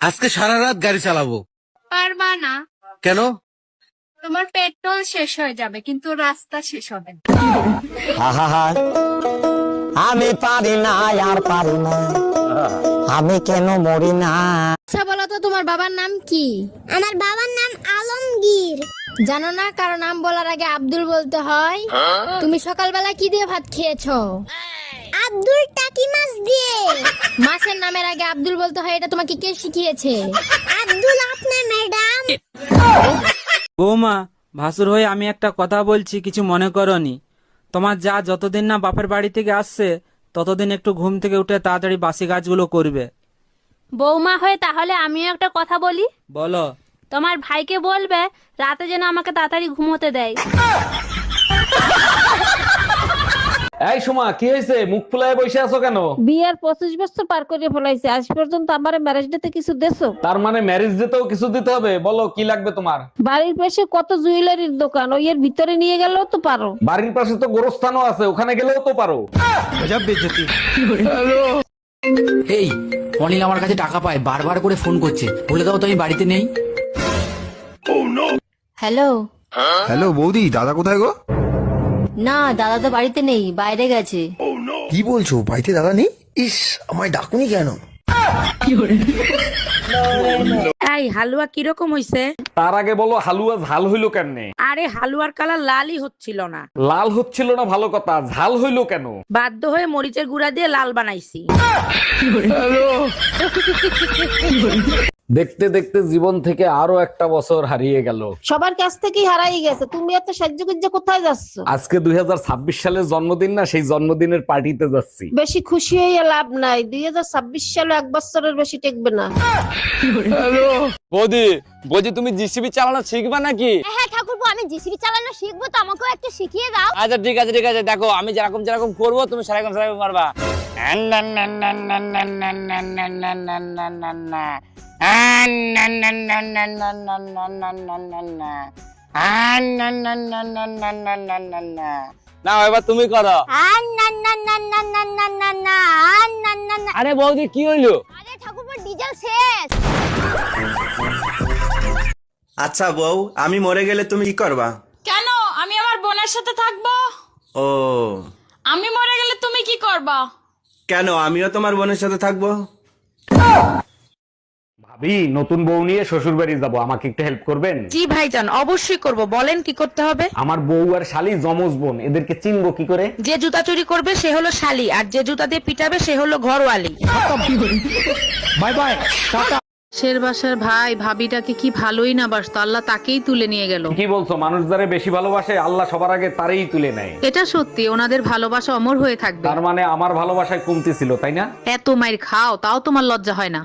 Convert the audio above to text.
আজকে সারা রাত গাড়ি চালাবো। পারবা না, কেন? তোমার পেট্রোল শেষ হয়ে যাবে কিন্তু রাস্তা শেষ হবে না। আমি পারি না আর পারি না, আমি কেন মরি না। আচ্ছা বলো তো তোমার বাবার নাম কি? আমার বাবার নাম আলমগীর। জানো না কারো নাম বলার আগে আব্দুল বলতে হয়? তুমি সকালবেলা কি দিয়ে ভাত খেয়েছো? আব্দুল টাকি মাছ দিয়ে। মাছের নামের আগে আব্দুল বলতে হয়, এটা তোমাকে কে শিখিয়েছে? আব্দুল আপনার ম্যাডাম। বৌমা, ভাসুর হয়ে আমি একটা কথা বলছি, কিছু মনে করনি। তোমার যা যতদিন না বাপের বাড়ি থেকে আসছে ততদিন একটু ঘুম থেকে উঠে তাড়াতাড়ি বাসি কাজগুলো করবে। বৌমা হয়ে তাহলে আমিও একটা কথা বলি। বলো। তোমার ভাইকে বলবে রাতে যেন আমাকে তাড়াতাড়ি ঘুমোতে দেয়। এই সুমা, কি হয়েছে? মুখ ফুলায় বসে আছো কেন? বিয়ার 25 বছর পার করে ফেলাইছে, আজ পর্যন্ত আমার ম্যারেজ ডেতে কিছু দেছো? তার মানে ম্যারেজ ডেতেও কিছু দিতে হবে? বলো কি লাগবে তোমার? বাড়ির পাশে কত জুয়েলারির দোকান, ওই এর ভিতরে নিয়ে গেলেও তো পারো। বাড়ির পাশে তো গোরস্থানও আছে, ওখানে গেলেও তো পারো। এই অনিল আমার কাছে টাকা পায়, বারবার করে ফোন করছে, বলে দাও তো আমি বাড়িতে নেই। হ্যালো। হ্যালো বৌদি, দাদা কোথায় গো? না, দাদা তো বাড়িতে নেই, বাইরে গেছে। কি বলছো, বাড়িতে দাদা নেই? ইস, আমায় ডাকুনি কেন? এই হালুয়া কিরকম হইছে? তার আগে বলো হালুয়া ঝাল হইলো কেমনে? আরে হালুয়ার কালার লালই হচ্ছিল না। লাল হচ্ছিল না ভালো কথা, ঝাল হইলো কেন? বাধ্য হয়ে মরিচের গুঁড়া দিয়ে লাল বানাইছি। দেখতে দেখতে জীবন থেকে আরো একটা বছর হারিয়ে গেল। সবার কাছ থেকেই হারাই গেছে, তুমি এত সাহায্য কোথায় যাচ্ছ? আজকে 2026 সালের জন্মদিন না, সেই জন্মদিনের পার্টিতে যাচ্ছি। বেশি খুশি হয়ে লাভ নাই, 2026 সালে এক বছরের বেশি টেকবে না। বৌদি বলছি, তুমি জিসিবি চালানো শিখবা নাকি? হ্যাঁ ঠাকুরপো, আমি জিসিবি চালানো শিখবো, তো আমাকেও একটু শিখিয়ে দাও। আচ্ছা ঠিক আছে ঠিক আছে, দেখো আমি যেরকম যেরকম করবো তুমি সেরকম সেরকম করবা। না এবার তুমি করো। আরে বৌদি কি হইলো? আরে ঠাকুরপো, ডিজেল শেষ। আচ্ছা বউ, আমি মরে গেলে তুমি কি করবা? কেন? আমি আমার বোনের সাথে থাকবো। ও, আমি মরে গেলে তুমি কি করবা? কেন, আমিও তোমার বোনের সাথে থাকবো। ভাবি, নতুন বউ নিয়ে শ্বশুর বাড়ি যাবো, আমাকে একটু হেল্প করবেন? জি ভাইজান, অবশ্যই করব, বলেন কি করতে হবে? আমার বউ আর শালি জমজ বোন, এদেরকে চিনবো কি করে? যে জুতা চুরি করবে সে হলো শালি, আর যে জুতা দিয়ে পিটাবে সে হলো ঘরওয়ালি। বাই বাই, টাটা। শের বাসার ভাই ভাবিটাকে কি ভালোই না বাসতো, আল্লাহ তাকেই তুলে নিয়ে গেল। কি বলছো? মানুষ যারে বেশি ভালোবাসে আল্লাহ সবার আগে তারই তুলে নেয়। এটা সত্যি, ওনাদের ভালোবাসা অমর হয়ে থাকবে। তার মানে আমার ভালোবাসায় কমতি ছিল, তাই না? এত মাইর খাও তাও তোমার লজ্জা হয় না?